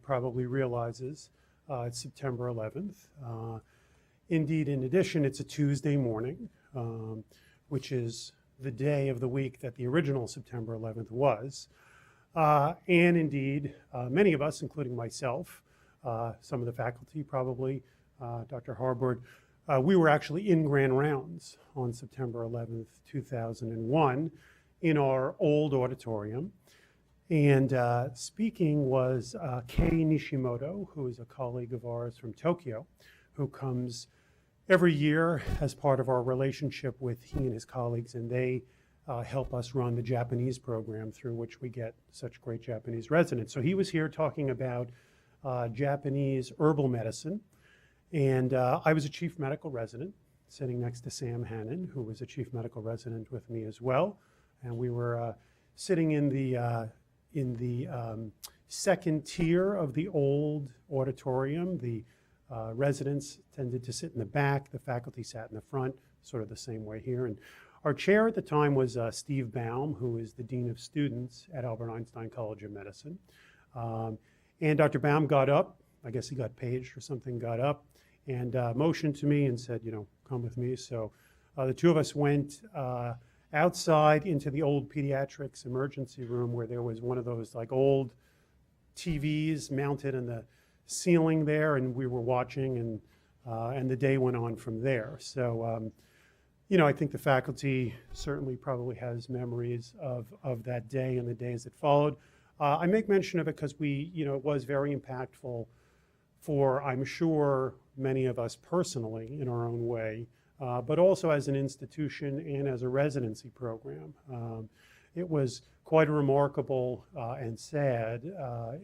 probably realizes, it's September 11th. Indeed, in addition, it's a Tuesday morning, which is the day of the week that the original September 11th was. And indeed, many of us, including myself, some of the faculty probably, Dr. Harbord, we were actually in Grand Rounds on September 11th, 2001 in our old auditorium. And speaking was Kei Nishimoto, who is a colleague of ours from Tokyo, who comes every year as part of our relationship with he and his colleagues, and they help us run the Japanese program through which we get such great Japanese residents. So he was here talking about Japanese herbal medicine, and I was a chief medical resident sitting next to Sam Hannon, who was a chief medical resident with me as well, and we were sitting in the second tier of the old auditorium. The residents tended to sit in the back, the faculty sat in the front, sort of the same way here. And our chair at the time was Steve Baum, who is the Dean of Students at Albert Einstein College of Medicine. And Dr. Baum got up, I guess he got paged or something, got up and motioned to me and said, you know, come with me. So the two of us went outside into the old pediatrics emergency room where there was one of those like old TVs mounted in the ceiling there, and we were watching, and the day went on from there. So, you know, I think the faculty certainly probably has memories of that day and the days that followed. I make mention of it because you know, it was very impactful for, I'm sure, many of us personally in our own way, but also as an institution and as a residency program. It was quite a remarkable and sad,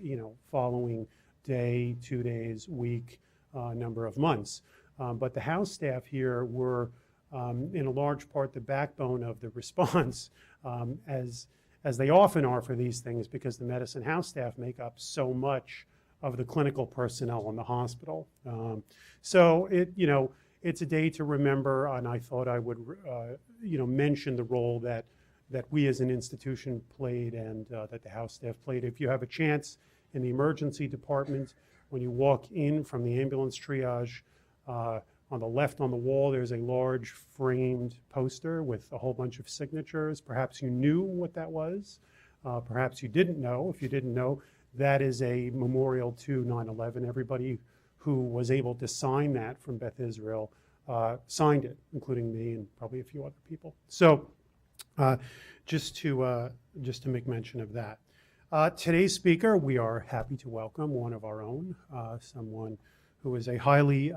you know, following day, 2 days, week, number of months. But the house staff here were, in a large part, the backbone of the response, as they often are for these things, because the medicine house staff make up so much of the clinical personnel in the hospital. So you know, it's a day to remember, and I thought I would, you know, mention the role that we as an institution played and that the house staff played. If you have a chance in the emergency department, when you walk in from the ambulance triage, on the left on the wall, there's a large framed poster with a whole bunch of signatures. Perhaps you knew what that was. Perhaps you didn't know. If you didn't know, that is a memorial to 9/11. Everybody who was able to sign that from Beth Israel signed it, including me and probably a few other people. So just to make mention of that. Today's speaker, we are happy to welcome one of our own, someone who is a highly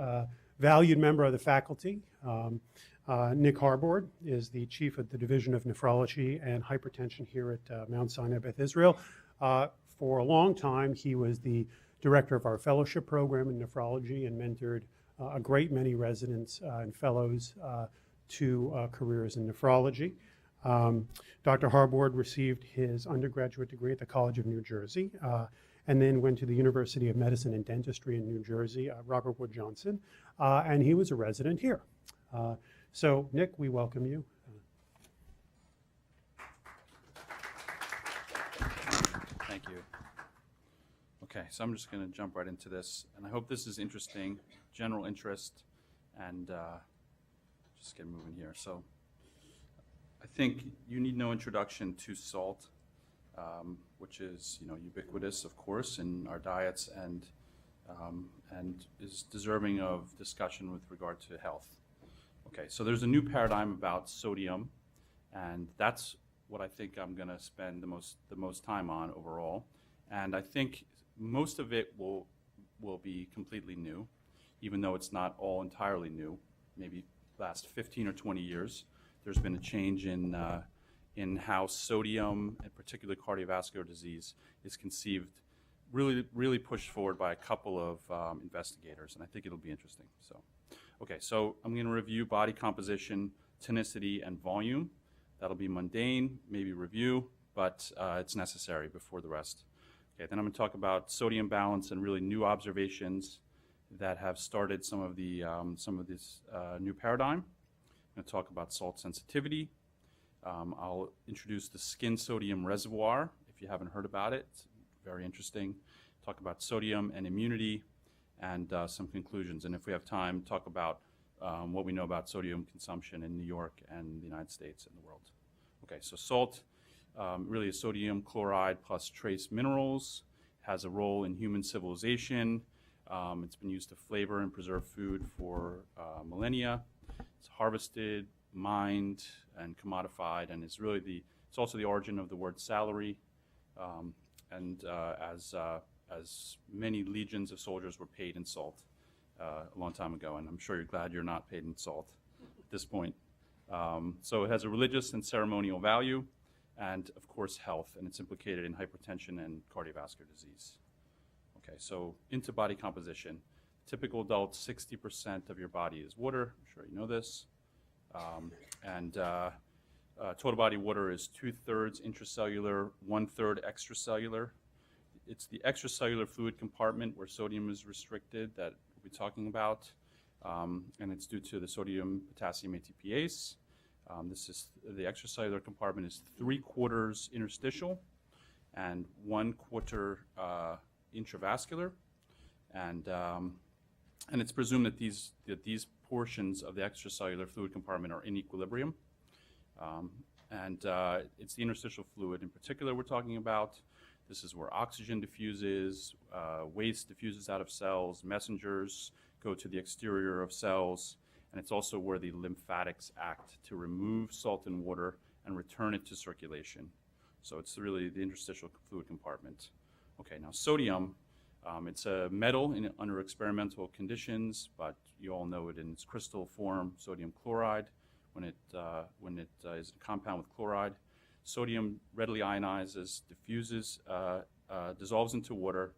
valued member of the faculty. Nick Harbord is the chief of the Division of Nephrology and Hypertension here at Mount Sinai Beth Israel. For a long time, he was the director of our fellowship program in nephrology and mentored a great many residents and fellows to careers in nephrology. Dr. Harbord received his undergraduate degree at the College of New Jersey and then went to the University of Medicine and Dentistry in New Jersey, Robert Wood Johnson, and he was a resident here. So, Nick, we welcome you. Thank you. Okay, so I'm just going to jump right into this, and I hope this is interesting, general interest, and just get moving here. So I think you need no introduction to salt, which is, you know, ubiquitous, of course, in our diets and is deserving of discussion with regard to health. Okay, so there's a new paradigm about sodium, and that's what I think I'm going to spend the most time on overall. And I think most of it will be completely new, even though it's not all entirely new. Maybe last 15 or 20 years, there's been a change in how sodium, and particularly cardiovascular disease, is conceived, really pushed forward by a couple of investigators, and I think it'll be interesting. So, okay, so I'm going to review body composition, tonicity, and volume. That'll be mundane, maybe review, but it's necessary before the rest. Okay, then I'm going to talk about sodium balance and really new observations that have started some of this new paradigm. I'm going to talk about salt sensitivity. I'll introduce the skin sodium reservoir, if you haven't heard about it. It's very interesting. talk about sodium and immunity, and some conclusions. And if we have time, talk about what we know about sodium consumption in New York and the United States and the world. Okay, so salt really is sodium chloride plus trace minerals, has a role in human civilization. It's been used to flavor and preserve food for millennia. It's harvested, mined, and commodified, and it's really it's also the origin of the word salary. As many legions of soldiers were paid in salt a long time ago, and I'm sure you're glad you're not paid in salt at this point. So it has a religious and ceremonial value, and of course health, and it's implicated in hypertension and cardiovascular disease. Okay, so into body composition. Typical adult, 60% of your body is water. I'm sure you know this. Total body water is 2/3 intracellular, 1/3 extracellular. It's the extracellular fluid compartment where sodium is restricted that we'll be talking about, and it's due to the sodium potassium ATPase. The extracellular compartment is 3/4 interstitial and 1/4 intravascular, and it's presumed that these portions of the extracellular fluid compartment are in equilibrium. It's the interstitial fluid in particular we're talking about. This is where oxygen diffuses, waste diffuses out of cells, messengers go to the exterior of cells, and it's also where the lymphatics act to remove salt and water and return it to circulation. So it's really the interstitial fluid compartment. Okay, now sodium, it's a metal under experimental conditions, but you all know it in its crystal form, sodium chloride. When it is a compound with chloride, sodium readily ionizes, diffuses, dissolves into water,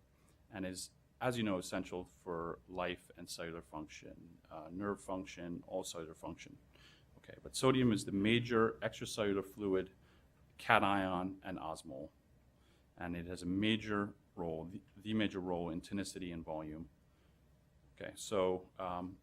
and is, as you know, essential for life and cellular function, nerve function, all cellular function. Okay, but sodium is the major extracellular fluid, cation, and osmol, and it has a major role, the major role in tonicity and volume. Okay, so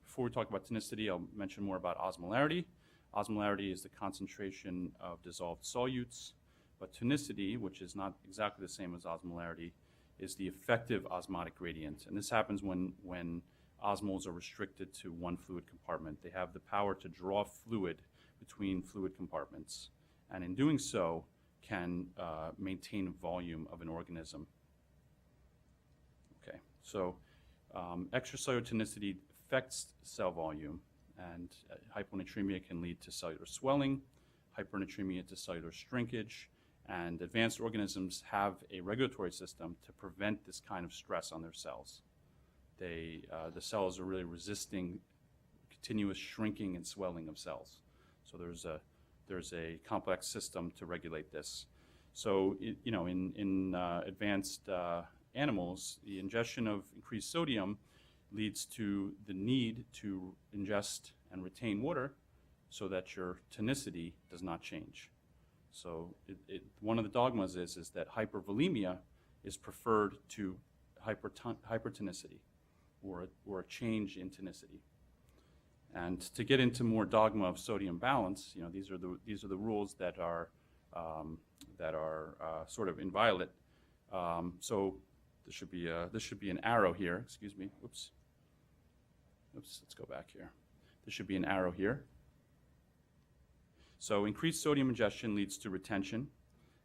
before we talk about tonicity, I'll mention more about osmolarity. Osmolarity is the concentration of dissolved solutes, but tonicity, which is not exactly the same as osmolarity, is the effective osmotic gradient. And this happens when osmoles are restricted to one fluid compartment. They have the power to draw fluid between fluid compartments, and in doing so, can maintain volume of an organism. Okay, so extracellular tonicity affects cell volume, and hyponatremia can lead to cellular swelling, hypernatremia to cellular shrinkage, and advanced organisms have a regulatory system to prevent this kind of stress on their cells. The cells are really resisting continuous shrinking and swelling of cells. So there's a complex system to regulate this. So in advanced animals, the ingestion of increased sodium leads to the need to ingest and retain water so that your tonicity does not change. So one of the dogmas is that hypervolemia is preferred to hypertonicity, or a change in tonicity. And to get into more dogma of sodium balance, these are the rules that are sort of inviolate. So this should be an arrow here. Excuse me. Oops. Let's go back here. There should be an arrow here. So increased sodium ingestion leads to retention,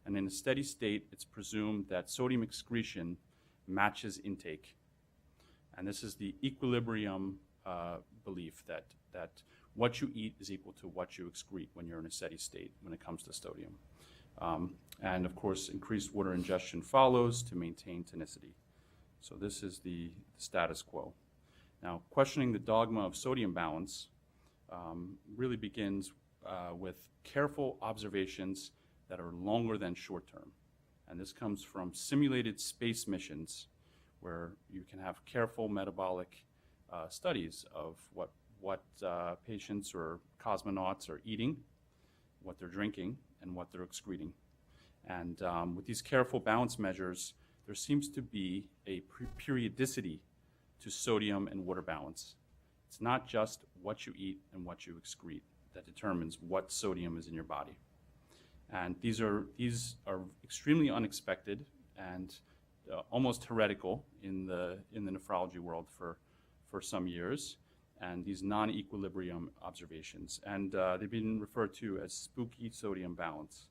and in a steady state, it's presumed that sodium excretion matches intake. And this is the equilibrium belief that what you eat is equal to what you excrete when you're in a steady state when it comes to sodium. And of course, increased water ingestion follows to maintain tonicity. So this is the status quo. Now, questioning the dogma of sodium balance really begins with careful observations that are longer than short term. And this comes from simulated space missions where you can have careful metabolic studies of what patients or cosmonauts are eating, what they're drinking, and what they're excreting. And with these careful balance measures, there seems to be a periodicity to sodium and water balance. It's not just what you eat and what you excrete that determines what sodium is in your body. And these are extremely unexpected, and almost heretical in the nephrology world for some years, and these non-equilibrium observations. And they've been referred to as spooky sodium balance.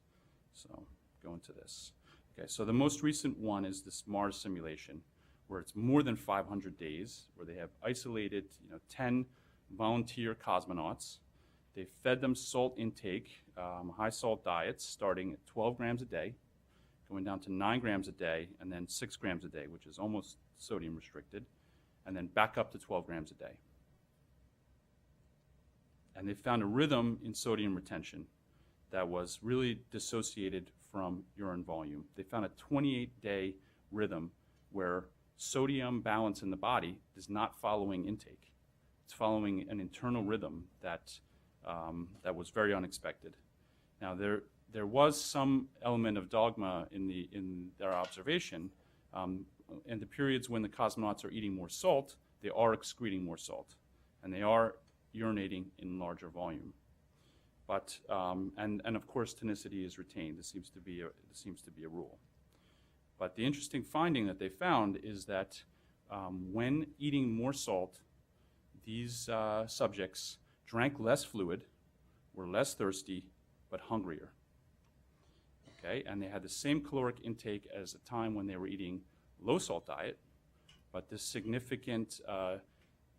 So go into this. Okay, so the most recent one is this Mars simulation, where it's more than 500 days, where they have isolated 10 volunteer cosmonauts. They fed them salt intake, high salt diets, starting at 12 grams a day, going down to 9 grams a day, and then 6 grams a day, which is almost sodium restricted, and then back up to 12 grams a day. And they found a rhythm in sodium retention that was really dissociated from urine volume. They found a 28-day rhythm where sodium balance in the body is not following intake. It's following an internal rhythm that was very unexpected. Now, there was some element of dogma in their observation. In the periods when the cosmonauts are eating more salt, they are excreting more salt, and they are urinating in larger volume. But and of course, tonicity is retained. This seems to be a rule. But the interesting finding that they found is that when eating more salt, these subjects drank less fluid, were less thirsty, but hungrier. Okay, and they had the same caloric intake as the time when they were eating low salt diet, but this significant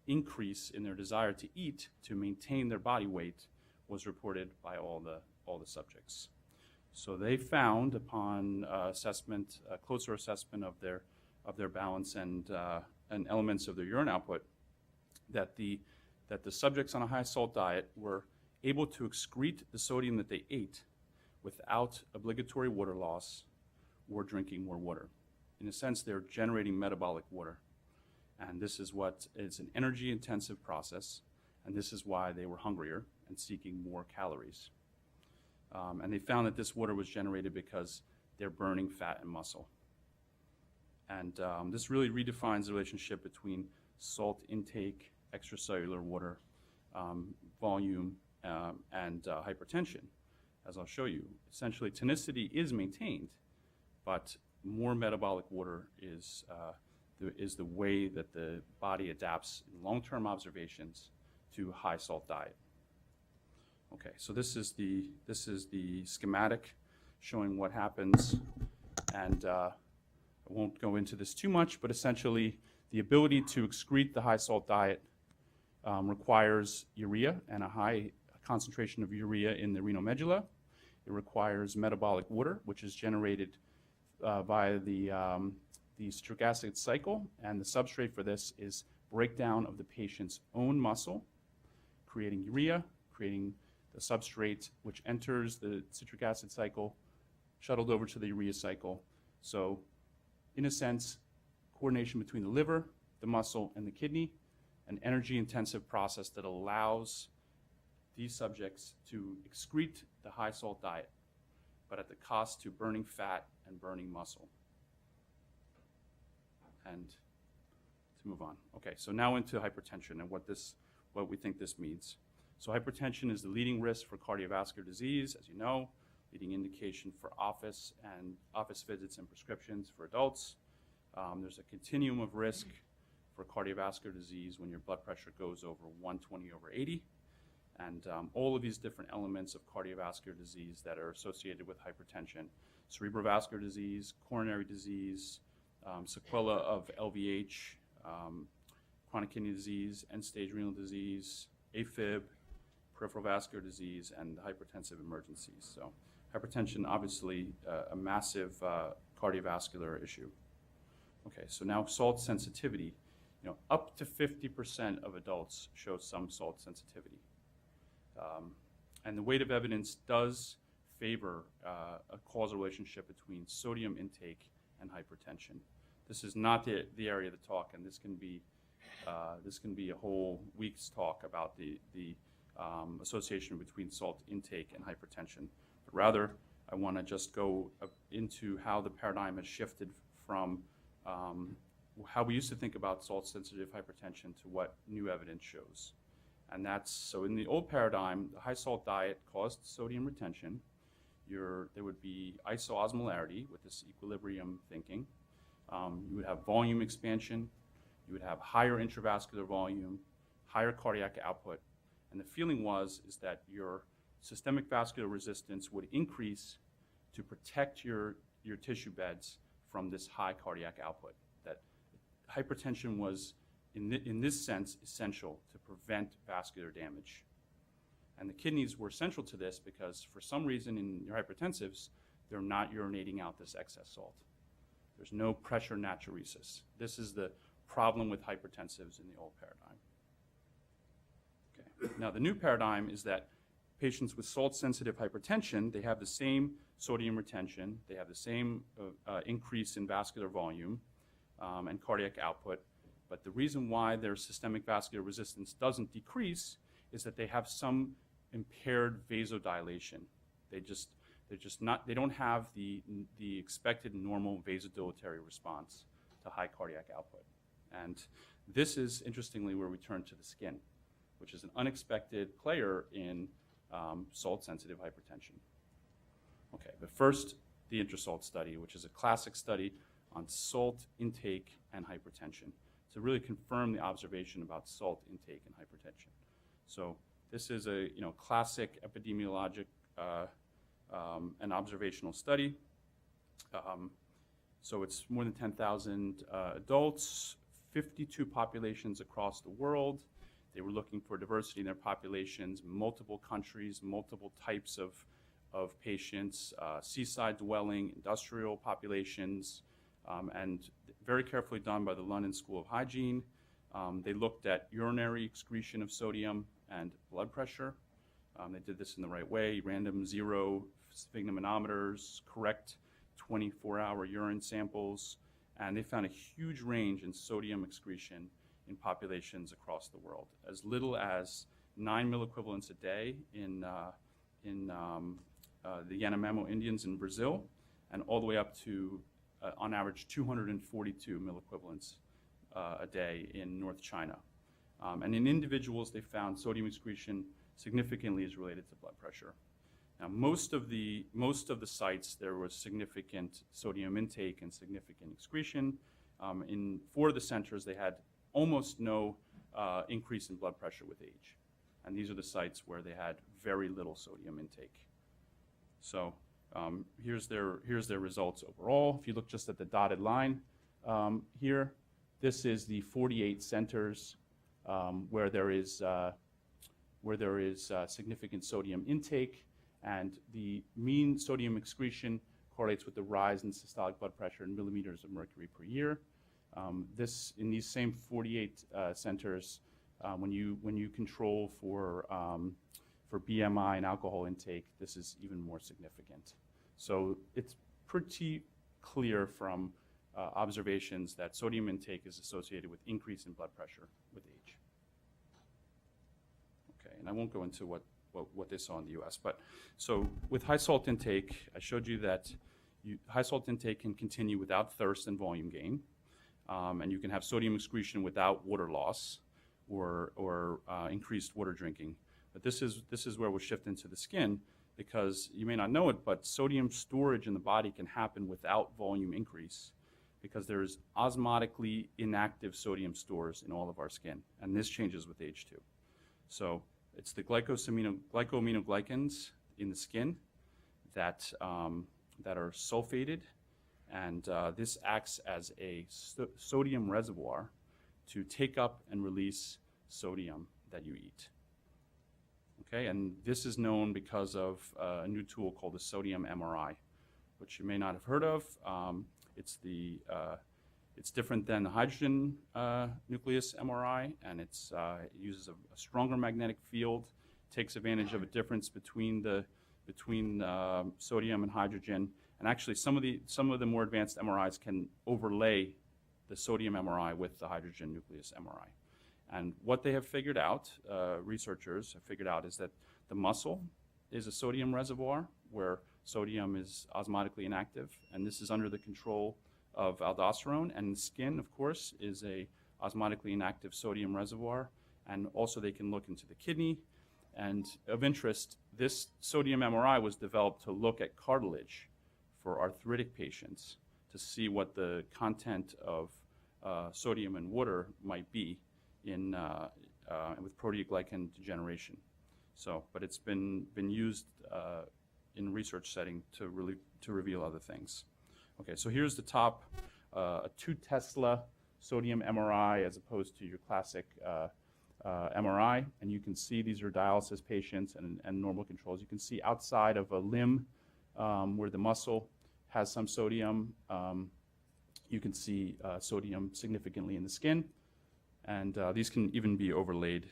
increase in their desire to eat to maintain their body weight was reported by all the subjects. So they found, upon assessment, closer assessment of their balance and elements of their urine output, that the subjects on a high salt diet were able to excrete the sodium that they ate without obligatory water loss or drinking more water. In a sense, they're generating metabolic water. And this is what is an energy-intensive process, and this is why they were hungrier and seeking more calories. And they found that this water was generated because they're burning fat and muscle. And this really redefines the relationship between salt intake, extracellular water, volume, and hypertension, as I'll show you. Essentially, tonicity is maintained, but more metabolic water is the way that the body adapts in long-term observations to a high salt diet. Okay, so this is the schematic showing what happens, and I won't go into this too much, but essentially the ability to excrete the high salt diet requires urea and a high concentration of urea in the renal medulla. It requires metabolic water, which is generated via the citric acid cycle, and the substrate for this is breakdown of the patient's own muscle, creating urea, creating the substrate which enters the citric acid cycle, shuttled over to the urea cycle. So, in a sense, coordination between the liver, the muscle, and the kidney, an energy-intensive process that allows these subjects to excrete the high salt diet, but at the cost to burning fat and burning muscle. And to move on. Okay, so now into hypertension and what we think this means. So hypertension is the leading risk for cardiovascular disease, as you know, leading indication for office visits and prescriptions for adults. There's a continuum of risk for cardiovascular disease when your blood pressure goes over 120/80. And all of these different elements of cardiovascular disease that are associated with hypertension: cerebrovascular disease, coronary disease, sequela of LVH, chronic kidney disease, end-stage renal disease, AFib, peripheral vascular disease, and hypertensive emergencies. So hypertension, obviously, a massive cardiovascular issue. Okay, so now salt sensitivity. Up to 50% of adults show some salt sensitivity. And the weight of evidence does favor a causal relationship between sodium intake and hypertension. This is not the area of the talk, and this can be a whole week's talk about the association between salt intake and hypertension. But rather, I want to just go into how the paradigm has shifted from how we used to think about salt-sensitive hypertension to what new evidence shows. And so in the old paradigm, the high salt diet caused sodium retention. There would be isoosmolarity with this equilibrium thinking. You would have volume expansion, you would have higher intravascular volume, higher cardiac output, and the feeling is that your systemic vascular resistance would increase to protect your tissue beds from this high cardiac output. That hypertension was, in this sense, essential to prevent vascular damage. And the kidneys were central to this because for some reason in your hypertensives, they're not urinating out this excess salt. There's no pressure natriuresis. This is the problem with hypertensives in the old paradigm. Okay. Now the new paradigm is that patients with salt-sensitive hypertension, they have the same sodium retention, they have the same increase in vascular volume and cardiac output, but the reason why their systemic vascular resistance doesn't decrease is that they have some impaired vasodilation. They don't have the expected normal vasodilatory response to high cardiac output. And this is, interestingly, where we turn to the skin, which is an unexpected player in salt-sensitive hypertension. Okay, but first, the IntraSalt study, which is a classic study on salt intake and hypertension to really confirm the observation about salt intake and hypertension. So this is a classic epidemiologic and observational study. So it's more than 10,000 adults, 52 populations across the world. They were looking for diversity in their populations, multiple countries, multiple types of patients, seaside dwelling, industrial populations, and very carefully done by the London School of Hygiene. They looked at urinary excretion of sodium and blood pressure. They did this in the right way, random 0 sphygmomanometers, correct 24-hour urine samples, and they found a huge range in sodium excretion in populations across the world, as little as 9 milliequivalents a day in the Yanomamo Indians in Brazil, and all the way up to, on average, 242 milliequivalents a day in North China. And in individuals, they found sodium excretion significantly is related to blood pressure. Now, most of the sites, there was significant sodium intake and significant excretion. In 4 of the centers, they had almost no increase in blood pressure with age. And these are the sites where they had very little sodium intake. So here's their results overall. If you look just at the dotted line here, this is the 48 centers where there is significant sodium intake, and the mean sodium excretion correlates with the rise in systolic blood pressure in millimeters of mercury per year. In these same 48 centers, when you control for BMI and alcohol intake, this is even more significant. So it's pretty clear from observations that sodium intake is associated with increase in blood pressure with age. Okay, and I won't go into what they saw in the US, but so with high salt intake, I showed you that high salt intake can continue without thirst and volume gain, and you can have sodium excretion without water loss or increased water drinking. But this is where we'll shift into the skin, because you may not know it, but sodium storage in the body can happen without volume increase, because there's osmotically inactive sodium stores in all of our skin, and this changes with age too. So it's the glycosaminoglycans in the skin that are sulfated, and this acts as a sodium reservoir to take up and release sodium that you eat. Okay, and this is known because of a new tool called the sodium MRI, which you may not have heard of. It's different than the hydrogen nucleus MRI, and it uses a stronger magnetic field, takes advantage of a difference between sodium and hydrogen, and actually some of the more advanced MRIs can overlay the sodium MRI with the hydrogen nucleus MRI. And what they have figured out, researchers have figured out, is that the muscle is a sodium reservoir where sodium is osmotically inactive, and this is under the control of aldosterone, and the skin, of course, is a osmotically inactive sodium reservoir, and also they can look into the kidney. And of interest, this sodium MRI was developed to look at cartilage for arthritic patients to see what the content of sodium in water might be in with proteoglycan degeneration. So, but it's been used in research setting to reveal other things. Okay, so here's the top, a 2 Tesla sodium MRI as opposed to your classic MRI, and you can see these are dialysis patients and normal controls. You can see outside of a limb where the muscle has some sodium, you can see sodium significantly in the skin, and these can even be overlaid.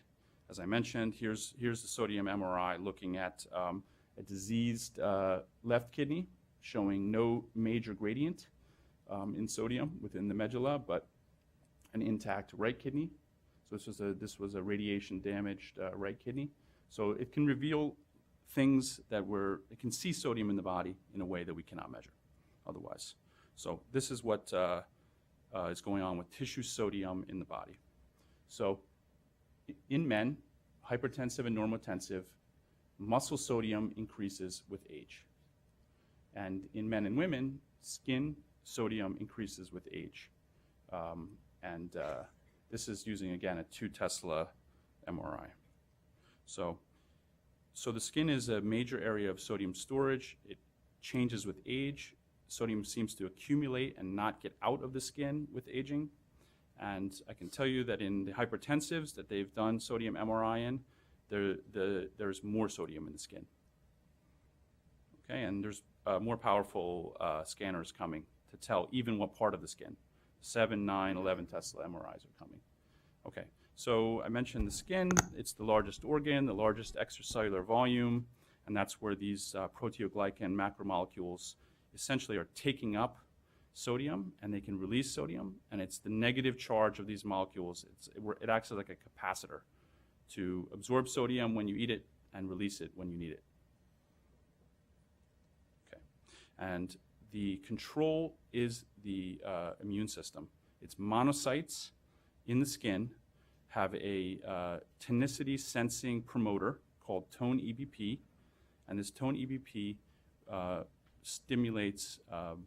As I mentioned, here's the sodium MRI looking at a diseased left kidney showing no major gradient in sodium within the medulla, but an intact right kidney. So this was a radiation damaged right kidney. So it can reveal things it can see sodium in the body in a way that we cannot measure otherwise. So this is what is going on with tissue sodium in the body. So in men, hypertensive and normotensive, muscle sodium increases with age. And in men and women, skin sodium increases with age. This is using, again, a 2 Tesla MRI. So the skin is a major area of sodium storage. It changes with age. Sodium seems to accumulate and not get out of the skin with aging. And I can tell you that in the hypertensives that they've done sodium MRI in, there's more sodium in the skin. Okay, and there's more powerful scanners coming to tell even what part of the skin. 7, 9, 11 Tesla MRIs are coming. Okay, so I mentioned the skin. It's the largest organ, the largest extracellular volume, and that's where these proteoglycan macromolecules essentially are taking up sodium, and they can release sodium, and it's the negative charge of these molecules. It acts as like a capacitor to absorb sodium when you eat it and release it when you need it. Okay, and the control is the immune system. It's monocytes in the skin have a tonicity sensing promoter called tone EBP, and this tone EBP stimulates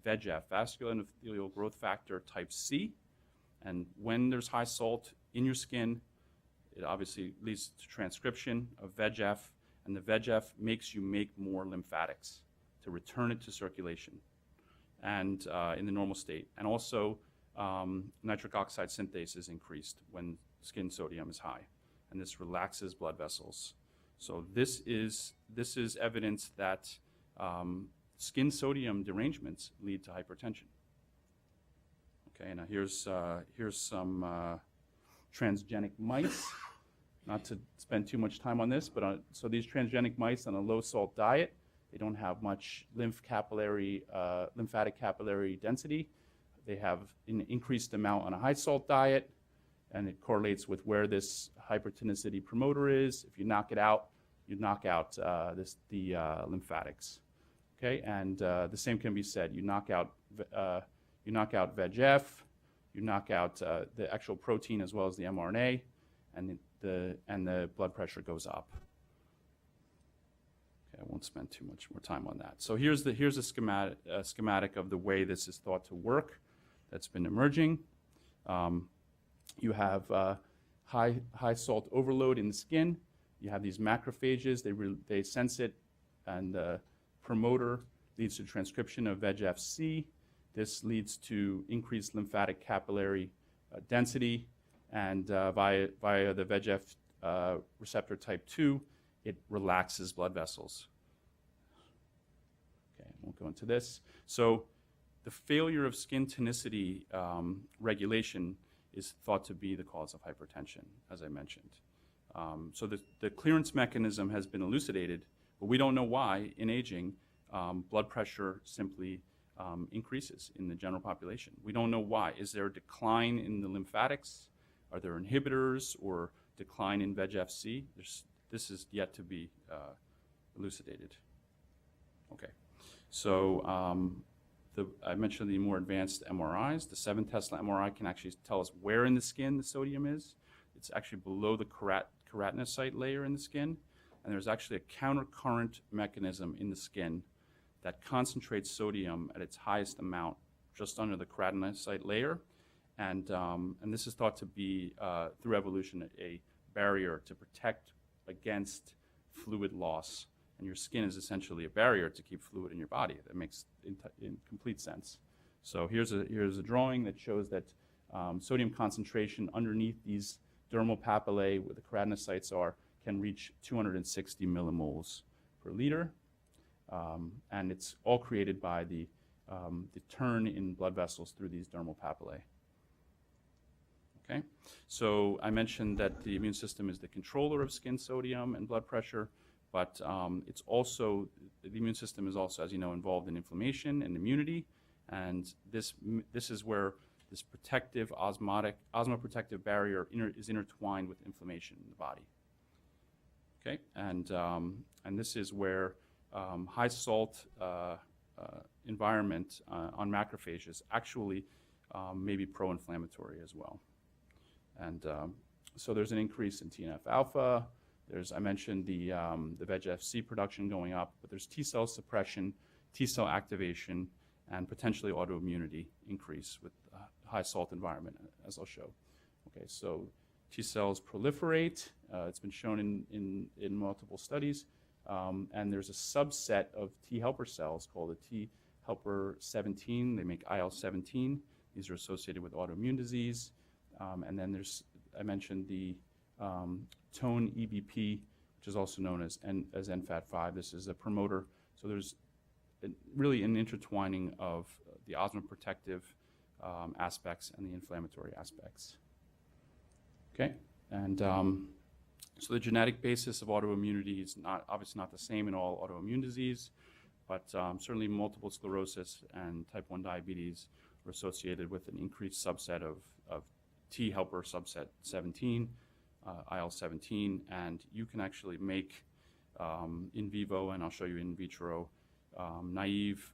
VEGF, vascular endothelial growth factor type C, and when there's high salt in your skin, it obviously leads to transcription of VEGF, and the VEGF makes you make more lymphatics to return it to circulation and in the normal state. And also nitric oxide synthase is increased when skin sodium is high, and this relaxes blood vessels. So this is evidence that skin sodium derangements lead to hypertension. Okay, now here's some transgenic mice. Not to spend too much time on this, but so these transgenic mice on a low salt diet, they don't have much lymphatic capillary density. They have an increased amount on a high salt diet, and it correlates with where this hypertonicity promoter is. If you knock it out, you knock out the lymphatics. Okay, and the same can be said. You knock out VEGF, you knock out the actual protein as well as the mRNA, and the blood pressure goes up. Okay, I won't spend too much more time on that. So here's a schematic of the way this is thought to work that's been emerging. You have high salt overload in the skin. You have these macrophages. They sense it, and the promoter leads to transcription of VEGF-C. This leads to increased lymphatic capillary density, and via the VEGF receptor type 2, it relaxes blood vessels. Okay, I won't go into this. So the failure of skin tonicity regulation is thought to be the cause of hypertension, as I mentioned. So the clearance mechanism has been elucidated, but we don't know why in aging blood pressure simply increases in the general population. We don't know why. Is there a decline in the lymphatics? Are there inhibitors or decline in VEGF-C? This is yet to be elucidated. Okay, so I mentioned the more advanced MRIs. The 7 Tesla MRI can actually tell us where in the skin the sodium is. It's actually below the keratinocyte layer in the skin, and there's actually a countercurrent mechanism in the skin that concentrates sodium at its highest amount just under the keratinocyte layer. And this is thought to be, through evolution, a barrier to protect against fluid loss. And your skin is essentially a barrier to keep fluid in your body. That makes in complete sense. So here's a drawing that shows that sodium concentration underneath these dermal papillae, where the keratinocytes are, can reach 260 millimoles per liter. And it's all created by the turn in blood vessels through these dermal papillae. Okay, so I mentioned that the immune system is the controller of skin sodium and blood pressure, but it's also, the immune system is also, as you know, involved in inflammation and immunity, and this is where this protective osmoprotective barrier is intertwined with inflammation in the body. Okay, and this is where high salt environment on macrophages actually may be pro-inflammatory as well. And so there's an increase in TNF alpha. I mentioned the VEGF-C production going up, but there's T cell suppression, T cell activation, and potentially autoimmunity increase with high salt environment, as I'll show. Okay, so T cells proliferate. It's been shown in multiple studies. And there's a subset of T helper cells called the T helper 17. They make IL-17. These are associated with autoimmune disease. And then I mentioned the tone EBP, which is also known as NFAT5. This is a promoter. So there's really an intertwining of the osmoprotective aspects and the inflammatory aspects. Okay, and so the genetic basis of autoimmunity is obviously not the same in all autoimmune disease, but certainly multiple sclerosis and type 1 diabetes are associated with an increased subset of T helper subset 17, IL-17, and you can actually make in vivo, and I'll show you in vitro, naive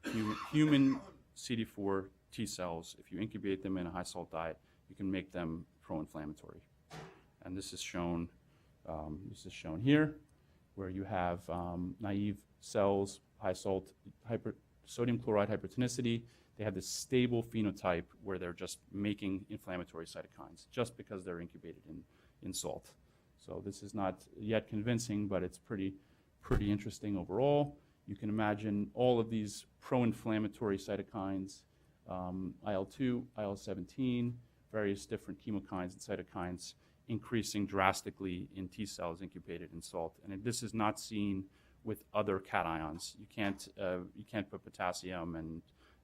human CD4 T cells. If you incubate them in a high salt diet, you can make them pro-inflammatory. And this is shown here, where you have naive cells, high salt, sodium chloride hypertonicity. They have this stable phenotype where they're just making inflammatory cytokines just because they're incubated in salt. So this is not yet convincing, but it's pretty interesting overall. You can imagine all of these pro-inflammatory cytokines, IL-2, IL-17, various different chemokines and cytokines increasing drastically in T cells incubated in salt. And this is not seen with other cations. You can't put potassium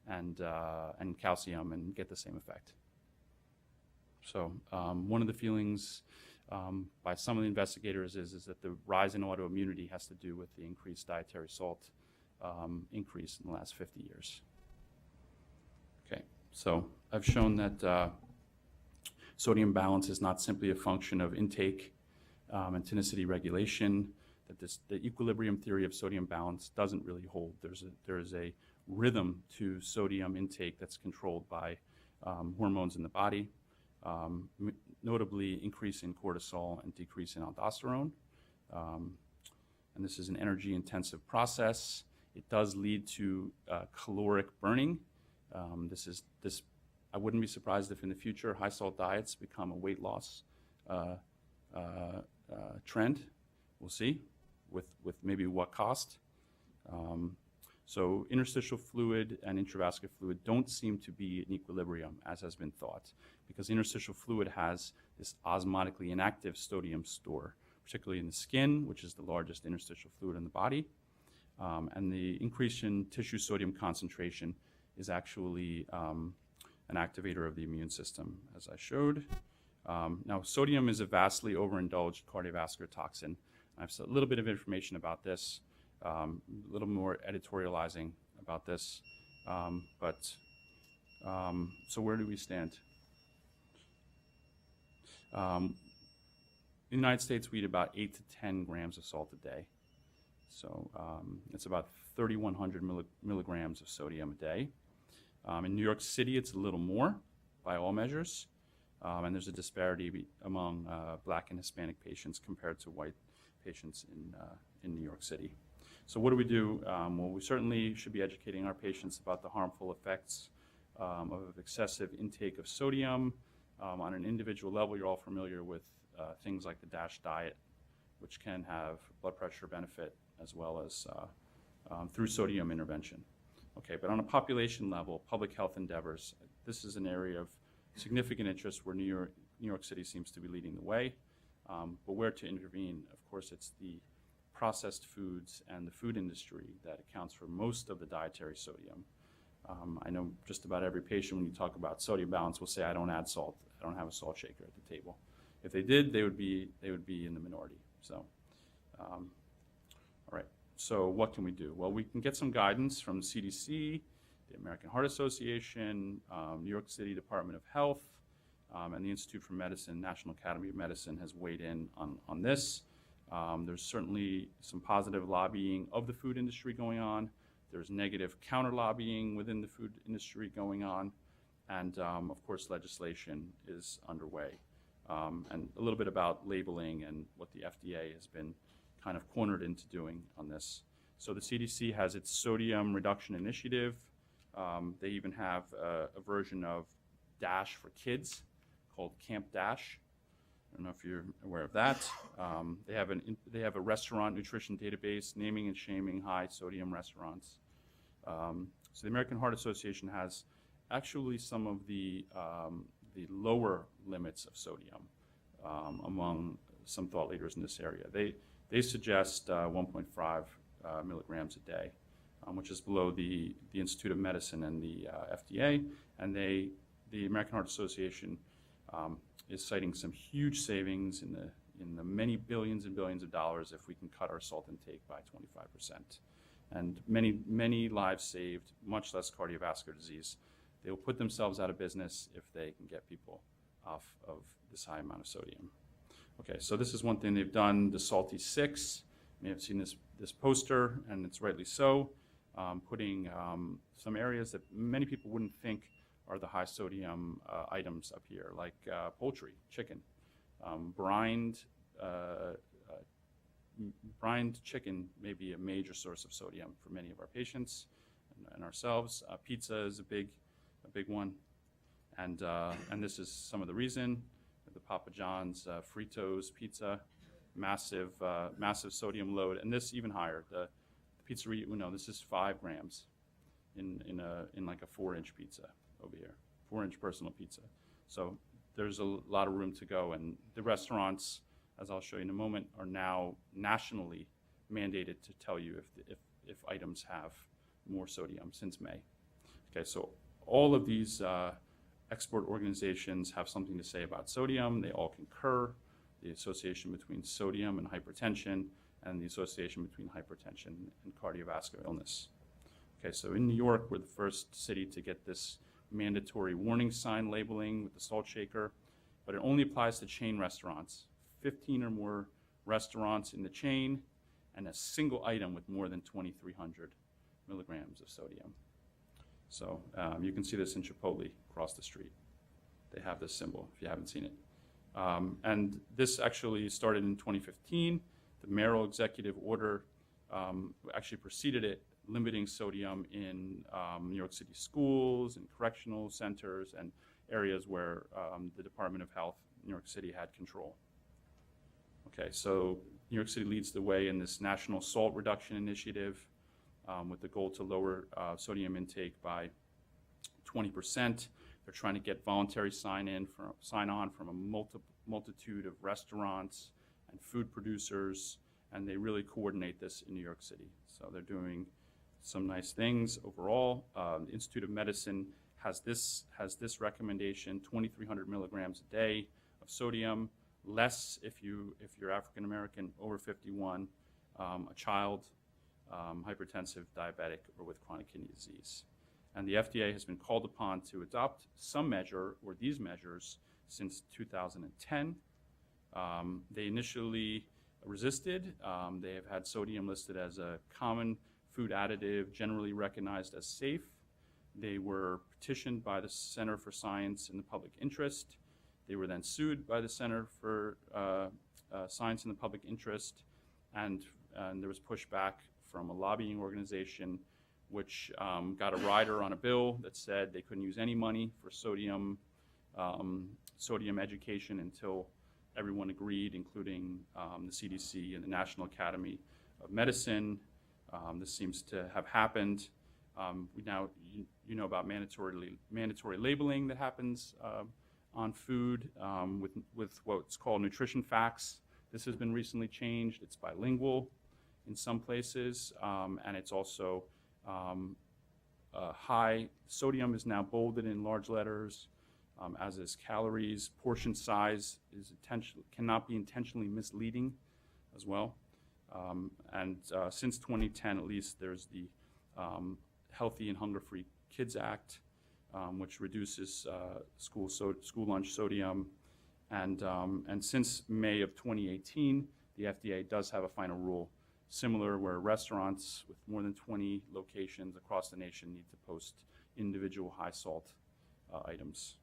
and calcium and get the same effect. So one of the feelings by some of the investigators is that the rise in autoimmunity has to do with the increased dietary salt increase in the last 50 years. Okay, so I've shown that sodium balance is not simply a function of intake and tonicity regulation, that the equilibrium theory of sodium balance doesn't really hold. There is a rhythm to sodium intake that's controlled by hormones in the body, notably increase in cortisol and decrease in aldosterone. And this is an energy-intensive process. It does lead to caloric burning. I wouldn't be surprised if in the future high salt diets become a weight loss trend. We'll see with maybe what cost. So interstitial fluid and intravascular fluid don't seem to be in equilibrium, as has been thought, because interstitial fluid has this osmotically inactive sodium store, particularly in the skin, which is the largest interstitial fluid in the body. And the increase in tissue sodium concentration is actually an activator of the immune system, as I showed. Now, sodium is a vastly overindulged cardiovascular toxin. I have a little bit of information about this. A little more editorializing about this, so where do we stand? In the United States, we eat about 8 to 10 grams of salt a day. So it's about 3,100 milligrams of sodium a day. In New York City, it's a little more by all measures, and there's a disparity among Black and Hispanic patients compared to white patients in New York City. So what do we do? Well, we certainly should be educating our patients about the harmful effects of excessive intake of sodium. On an individual level, you're all familiar with things like the DASH diet, which can have blood pressure benefit as well as through sodium intervention. Okay, but on a population level, public health endeavors, this is an area of significant interest where New York City seems to be leading the way. But where to intervene? Of course, it's the processed foods and the food industry that accounts for most of the dietary sodium. I know just about every patient, when you talk about sodium balance, will say, I don't add salt. I don't have a salt shaker at the table. If they did, they would be in the minority. So, all right. So what can we do? Well, we can get some guidance from the CDC, the American Heart Association, New York City Department of Health, and the Institute for Medicine, National Academy of Medicine has weighed in on this. There's certainly some positive lobbying of the food industry going on. There's negative counter lobbying within the food industry going on. And of course, legislation is underway. And a little bit about labeling and what the FDA has been kind of cornered into doing on this. So the CDC has its sodium reduction initiative. They even have a version of DASH for kids called Camp DASH. I don't know if you're aware of that. They have a restaurant nutrition database, naming and shaming high sodium restaurants. So the American Heart Association has actually some of the lower limits of sodium among some thought leaders in this area. They suggest 1.5 milligrams a day, which is below the Institute of Medicine and the FDA. And the American Heart Association is citing some huge savings in the many billions and billions of dollars if we can cut our salt intake by 25%. And many lives saved, much less cardiovascular disease. They will put themselves out of business if they can get people off of this high amount of sodium. Okay, so this is one thing they've done, the Salty 6. You may have seen this poster, and it's rightly so, putting some areas that many people wouldn't think are the high sodium items up here, like poultry, chicken, brined chicken may be a major source of sodium for many of our patients and ourselves. Pizza is a big one, and this is some of the reason. The Papa John's Fritos pizza, massive sodium load, and this even higher. The Pizzeria Uno, this is 5 grams in like a 4-inch pizza over here, 4-inch personal pizza. So there's a lot of room to go, and the restaurants, as I'll show you in a moment, are now nationally mandated to tell you if items have more sodium since May. Okay, so all of these export organizations have something to say about sodium. They all concur. The association between sodium and hypertension, and the association between hypertension and cardiovascular illness. Okay, so in New York, we're the first city to get this mandatory warning sign labeling with the salt shaker, but it only applies to chain restaurants, 15 or more restaurants in the chain, and a single item with more than 2,300 milligrams of sodium. So you can see this in Chipotle across the street. They have this symbol if you haven't seen it. And this actually started in 2015. The mayoral executive order actually preceded it, limiting sodium in New York City schools and correctional centers and areas where the Department of Health, New York City, had control. Okay, so New York City leads the way in this national salt reduction initiative with the goal to lower sodium intake by 20%. They're trying to get voluntary sign-on from a multitude of restaurants and food producers, and they really coordinate this in New York City. So they're doing some nice things overall. The Institute of Medicine has this recommendation: 2,300 milligrams a day of sodium, less if you're African American, over 51, a child, hypertensive, diabetic, or with chronic kidney disease. And the FDA has been called upon to adopt some measure or these measures since 2010. They initially resisted. They have had sodium listed as a common food additive, generally recognized as safe. They were petitioned by the Center for Science in the Public Interest. They were then sued by the Center for Science in the Public Interest, and there was pushback from a lobbying organization which got a rider on a bill that said they couldn't use any money for sodium education until everyone agreed, including the CDC and the National Academy of Medicine. This seems to have happened. We now, you know about mandatory labeling that happens on food with what's called nutrition facts. This has been recently changed. It's bilingual in some places, and it's also high. Sodium is now bolded in large letters, as is calories. Portion size is cannot be intentionally misleading as well. Since 2010, at least, there's the Healthy and Hunger-Free Kids Act, which reduces school lunch sodium. And since May of 2018, the FDA does have a final rule similar where restaurants with more than 20 locations across the nation need to post individual high salt items.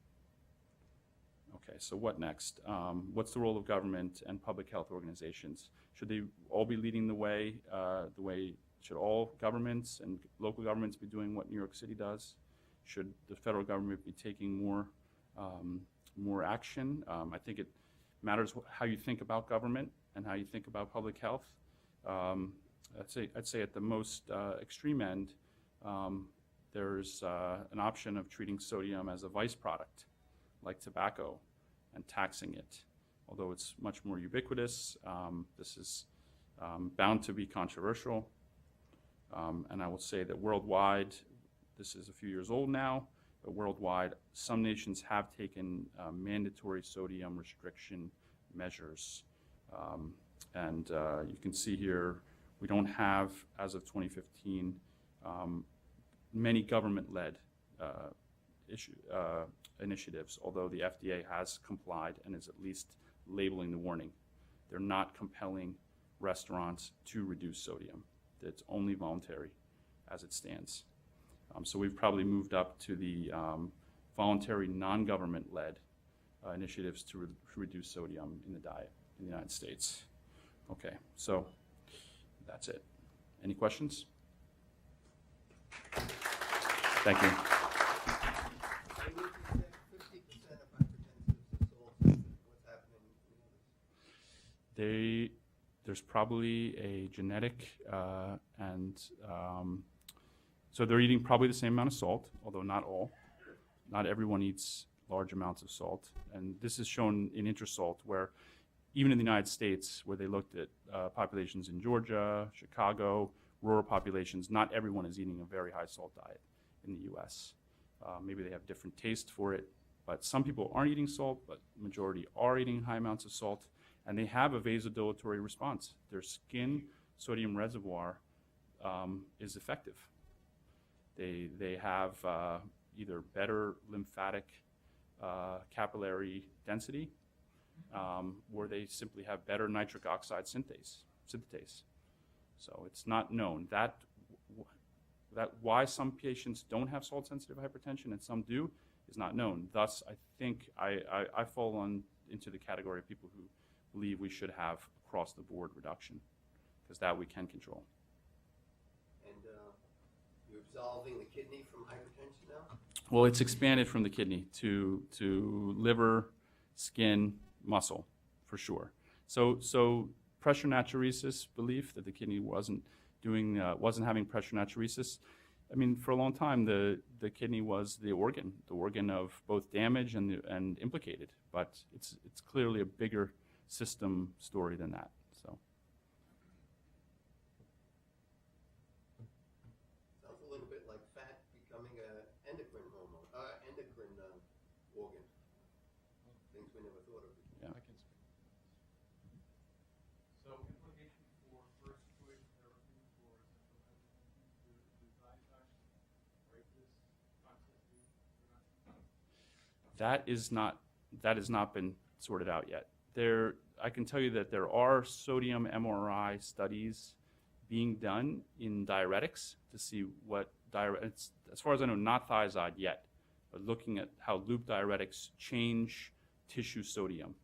Okay, so what next? What's the role of government and public health organizations? Should they all be leading the way? Should all governments and local governments be doing what New York City does? Should the federal government be taking more action? I think it matters how you think about government and how you think about public health. I'd say at the most extreme end, there's an option of treating sodium as a vice product, like tobacco, and taxing it. Although it's much more ubiquitous, this is bound to be controversial. And I will say that worldwide, this is a few years old now, but worldwide, some nations have taken mandatory sodium restriction measures. You can see here, we don't have, as of 2015, many government-led initiatives, although the FDA has complied and is at least labeling the warning. They're not compelling restaurants to reduce sodium. It's only voluntary as it stands. So we've probably moved up to the voluntary non-government-led initiatives to reduce sodium in the diet in the United States. Okay, so that's it. Any questions? Thank you. There's probably a genetic so they're eating probably the same amount of salt, although not all. Not everyone eats large amounts of salt. And this is shown in IntraSalt, where even in the United States, where they looked at populations in Georgia, Chicago, rural populations, not everyone is eating a very high salt diet in the US. Maybe they have different taste for it, but some people aren't eating salt, but the majority are eating high amounts of salt, and they have a vasodilatory response. Their skin sodium reservoir is effective. They have either better lymphatic capillary density, or they simply have better nitric oxide synthetase. So it's not known that why some patients don't have salt-sensitive hypertension and some do is not known. Thus, I think I fall into the category of people who believe we should have across-the-board reduction, because that we can control. And you're absolving the kidney from hypertension now? Well, it's expanded from the kidney to liver, skin, muscle, for sure. So pressure natriuresis belief that the kidney wasn't having pressure natriuresis. I mean, for a long time, the kidney was the organ of both damage and implicated. But it's clearly a bigger system story than that. So. Sounds a little bit like fat becoming an endocrine hormone, endocrine organ. Things we never thought of. Yeah. I can speak. So implication for first choice therapy for central hypertension, do side effects, breakage, toxicity, reduction? That has not been sorted out yet. I can tell you that there are sodium MRI studies being done in diuretics to see what diuretics, as far as I know, not thiazide yet, but looking at how loop diuretics change tissue sodium.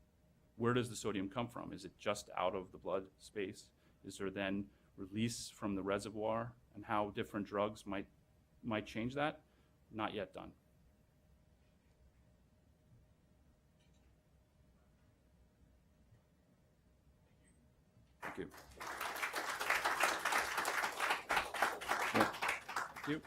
Where does the sodium come from? Is it just out of the blood space? Is there then release from the reservoir and how different drugs might change that, not yet done. Thank you. Thank you.